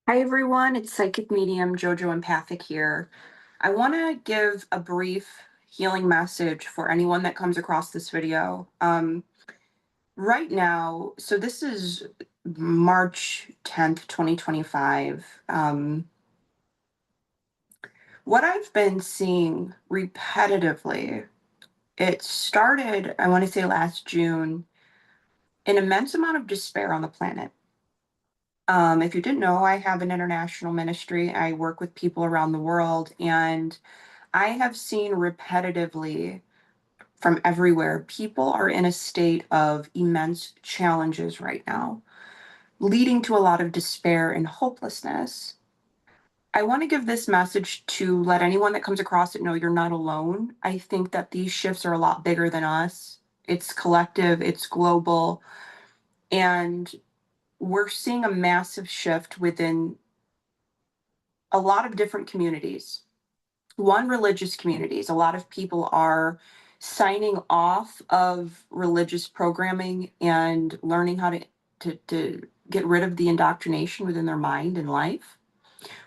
Hi everyone, it's Psychic Medium Jojo Empathic here. I want to give a brief healing message for anyone that comes across this video. Right now, so this is March 10th, 2025. What I've been seeing repetitively, it started, I want to say last June, an immense amount of despair on the planet. If you didn't know, I have an international ministry. I work with people around the world, and I have seen repetitively from everywhere, people are in a state of immense challenges right now, leading to a lot of despair and hopelessness. I want to give this message to let anyone that comes across it know you're not alone. I think that these shifts are a lot bigger than us. It's collective, it's global, and we're seeing a massive shift within a lot of different communities. One, religious communities. A lot of people are signing off of religious programming and learning how to get rid of the indoctrination within their mind and life.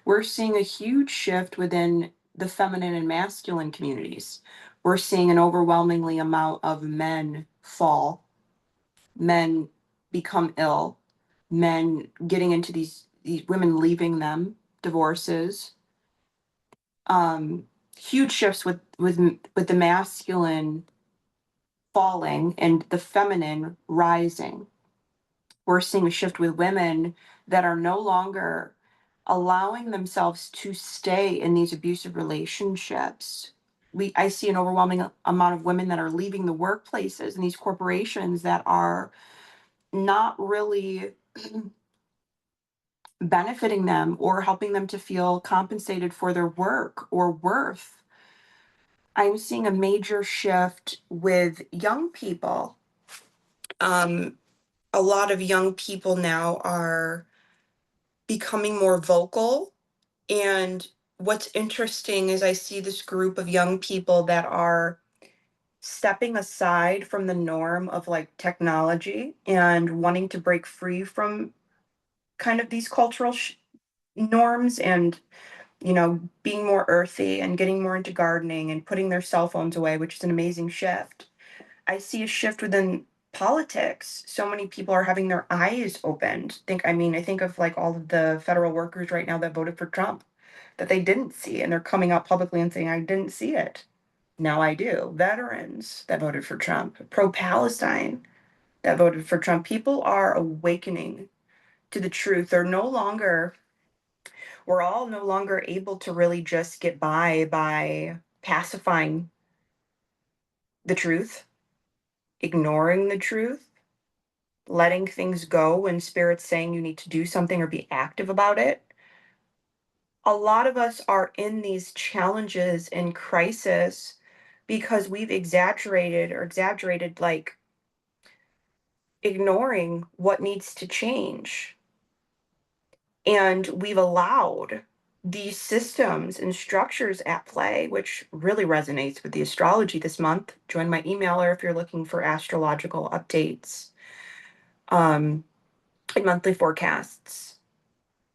We're seeing a huge shift within the feminine and masculine communities. We're seeing an overwhelmingly amount of men fall, men become ill, men getting into these women leaving them, divorces, um, huge shifts with the masculine falling and the feminine rising. We're seeing a shift with women that are no longer allowing themselves to stay in these abusive relationships. I see an overwhelming amount of women that are leaving the workplaces and these corporations that are not really benefiting them or helping them to feel compensated for their work or worth. I'm seeing a major shift with young people. Um, a lot of young people now are becoming more vocal. And what's interesting is I see this group of young people that are stepping aside from the norm of like technology and wanting to break free from kind of these cultural norms and being more earthy and getting more into gardening and putting their cell phones away, which is an amazing shift. I see a shift within politics. So many people are having their eyes opened. I think of like all of the federal workers right now that voted for Trump that they didn't see, and they're coming out publicly and saying, I didn't see it. Now I do. Veterans that voted for Trump, pro Palestine that voted for Trump. People are awakening to the truth. We're all no longer able to really just get by pacifying the truth, ignoring the truth, letting things go when spirit's saying you need to do something or be active about it. A lot of us are in these challenges and crisis because we've exaggerated like ignoring what needs to change. And we've allowed these systems and structures at play, which really resonates with the astrology this month. Join my emailer if you're looking for astrological updates and monthly forecasts.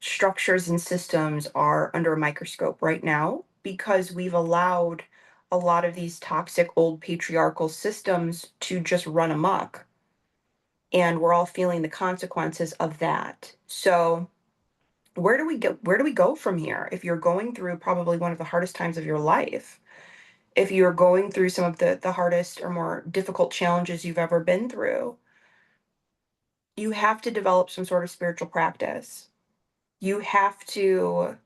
Structures and systems are under a microscope right now because we've allowed a lot of these toxic old patriarchal systems to just run amok. And we're all feeling the consequences of that. So, where do we go from here? If you're going through probably one of the hardest times of your life, if you're going through some of the hardest or more difficult challenges you've ever been through, you have to develop some sort of spiritual practice. You have to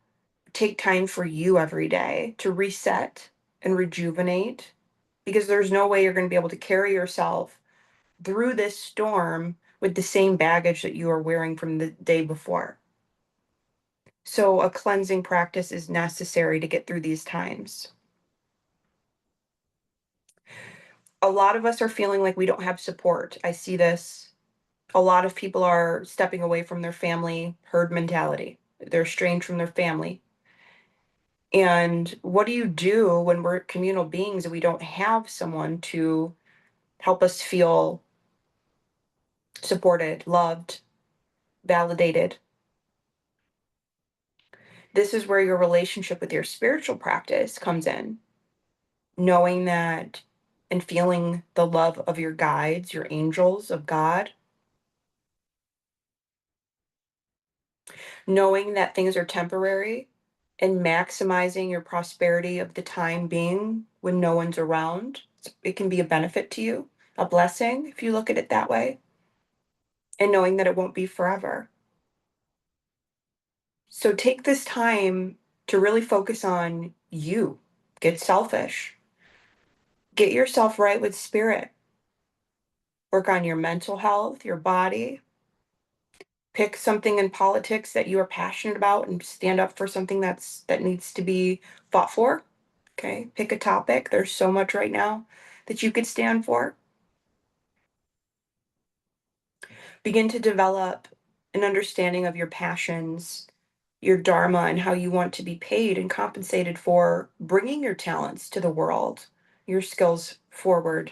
take time for you every day to reset and rejuvenate, because there's no way you're going to be able to carry yourself through this storm with the same baggage that you are wearing from the day before. So a cleansing practice is necessary to get through these times. A lot of us are feeling like we don't have support. I see this. A lot of people are stepping away from their family herd mentality. They're estranged from their family. And what do you do when we're communal beings and we don't have someone to help us feel supported, loved, validated? This is where your relationship with your spiritual practice comes in. Knowing that and feeling the love of your guides, your angels of God, knowing that things are temporary and maximizing your prosperity of the time being when no one's around. It can be a benefit to you, a blessing if you look at it that way, and knowing that it won't be forever. So take this time to really focus on you. Get selfish. Get yourself right with spirit. Work on your mental health, your body. Pick something in politics that you are passionate about and stand up for something that needs to be fought for. Okay? Pick a topic. There's so much right now that you could stand for. Begin to develop an understanding of your passions, your dharma, and how you want to be paid and compensated for bringing your talents to the world, your skills forward.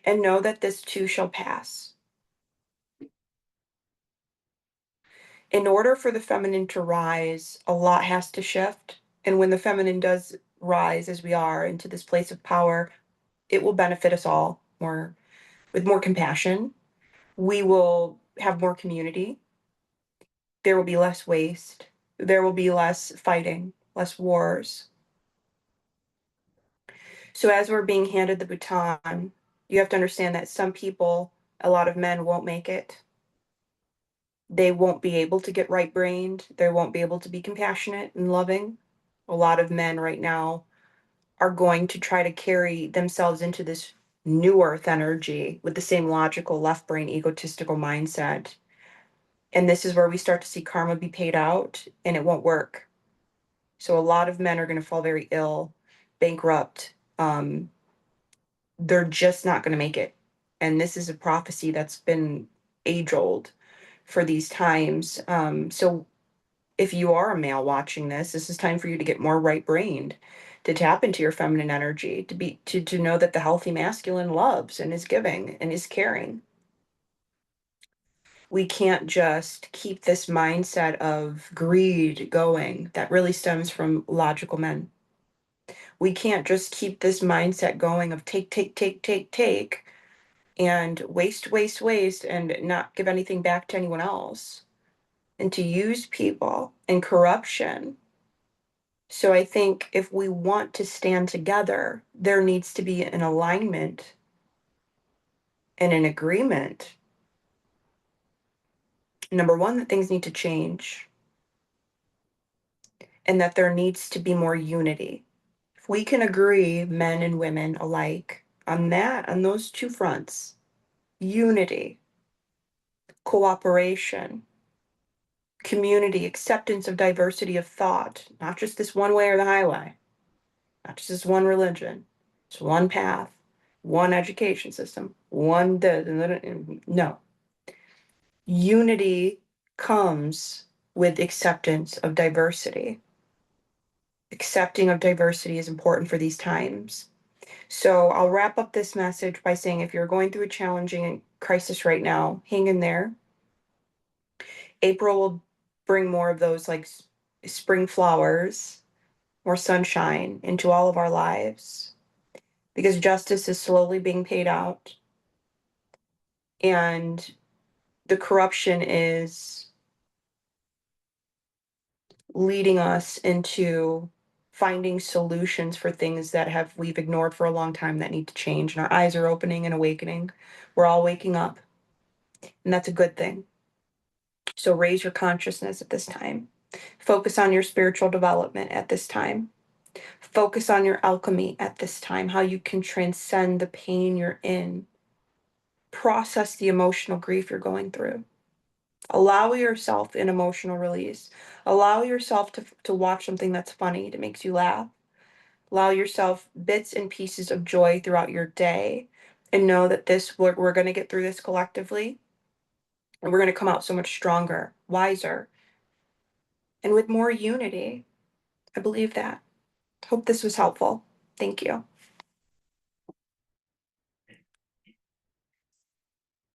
And know that this too shall pass. In order for the feminine to rise, a lot has to shift. And when the feminine does rise, as we are, into this place of power, it will benefit us all more with more compassion. We will have more community. There will be less waste. There will be less fighting, less wars. So as we're being handed the baton, you have to understand that some people, a lot of men won't make it. They won't be able to get right brained. They won't be able to be compassionate and loving. A lot of men right now are going to try to carry themselves into this new earth energy with the same logical left brain egotistical mindset. And this is where we start to see karma be paid out and it won't work. So a lot of men are going to fall very ill, bankrupt. They're just not going to make it. And this is a prophecy that's been age old for these times. So if you are a male watching this is time for you to get more right brained, to tap into your feminine energy, to know that the healthy masculine loves and is giving and is caring. We can't just keep this mindset of greed going that really stems from logical men. We can't just keep this mindset going of take, take, take, take, take, and waste, waste, waste, and not give anything back to anyone else, and to use people and corruption. So I think if we want to stand together, there needs to be an alignment and an agreement. Number one, that things need to change and that there needs to be more unity. If we can agree, men and women alike, on that, on those two fronts, unity, cooperation, community, acceptance of diversity of thought, not just this one way or the highway, not just this one religion, it's one path, one education system, no. Unity comes with acceptance of diversity. Accepting of diversity is important for these times. So I'll wrap up this message by saying if you're going through a challenging crisis right now, hang in there. April will bring more of those like spring flowers, more sunshine into all of our lives because justice is slowly being paid out and the corruption is leading us into finding solutions for things that have we've ignored for a long time that need to change, and our eyes are opening and awakening. We're all waking up, and that's a good thing. So raise your consciousness at this time. Focus on your spiritual development at this time. Focus on your alchemy at this time, how you can transcend the pain you're in. Process the emotional grief you're going through. Allow yourself an emotional release. Allow yourself to watch something that's funny, that makes you laugh. Allow yourself bits and pieces of joy throughout your day and know that we're going to get through this collectively and we're going to come out so much stronger, wiser, and with more unity. I believe that. Hope this was helpful. Thank you.